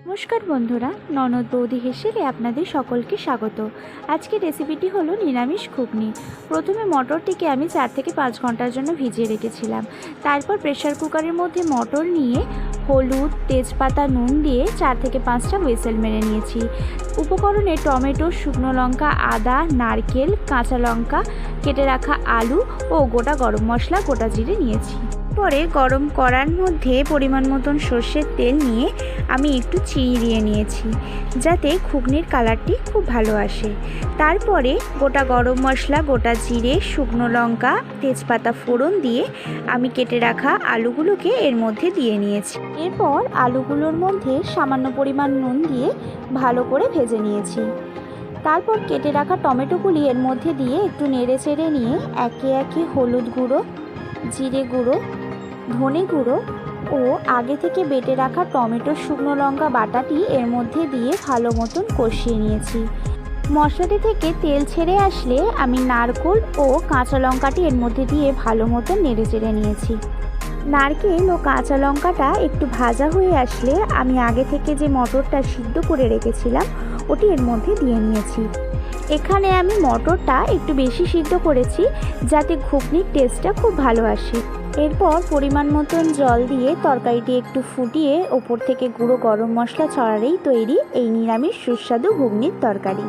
নমস্কার বন্ধুরা, ননদ বৌদি হিসেবে আপনাদের সকলকে স্বাগত। আজকের রেসিপিটি হলো নিরামিষ ঘুগনি। প্রথমে মটরটিকে আমি 4 থেকে 5 ঘন্টার জন্য ভিজিয়ে রেখেছিলাম। তারপর প্রেসার কুকারের মধ্যে মটর নিয়ে হলুদ, তেজপাতা, নুন দিয়ে 4 থেকে 5টা হুইসেল মেরে নিয়েছি। উপকরণে টমেটো, শুকনো লঙ্কা, আদা, নারকেল, কাঁচা লঙ্কা, কেটে রাখা আলু ও গোটা গরম মশলা, গোটা জিরে নিয়েছি। পরে গরম কড়ার মধ্যে পরিমাণ মতন সর্ষের তেল নিয়ে আমি একটু চিড়িয়ে নিয়েছি, যাতে ঘুগনির কালারটি খুব ভালো আসে। তারপরে গোটা গরম মশলা, গোটা জিরে, শুকনো লঙ্কা, তেজপাতা ফোড়ন দিয়ে আমি কেটে রাখা আলুগুলোকে এর মধ্যে দিয়ে নিয়েছি। এরপর আলুগুলোর মধ্যে সামান্য পরিমাণ নুন দিয়ে ভালো করে ভেজে নিয়েছি। তারপর কেটে রাখা টমেটোগুলি এর মধ্যে দিয়ে একটু নেড়ে চেড়ে নিয়ে একে একে হলুদ গুঁড়ো, জিরে গুঁড়ো, ধনে গুঁড়ো ও আগে থেকে বেটে রাখা টমেটো, শুকনো লঙ্কা বাটাটি এর মধ্যে দিয়ে ভালো মতন কষিয়ে নিয়েছি। মশলাটি থেকে তেল ছেড়ে আসলে আমি নারকেল ও কাঁচা লঙ্কাটি এর মধ্যে দিয়ে ভালো মতন নেড়ে চেড়ে নিয়েছি। নারকেল ও কাঁচা লঙ্কাটা একটু ভাজা হয়ে আসলে আমি আগে থেকে যে মটরটা সিদ্ধ করে রেখেছিলাম ওটি এর মধ্যে দিয়ে নিয়েছি। এখানে আমি মটরটা একটু বেশি সিদ্ধ করেছি, যাতে ঘুগনির টেস্টটা খুব ভালো আসে। এরপর পরিমাণ মতন জল দিয়ে তরকারিটি একটু ফুটিয়ে ওপর থেকে গুঁড়ো গরম মশলা ছড়ালেই তৈরি এই নিরামিষ সুস্বাদু ঘুগনির তরকারি।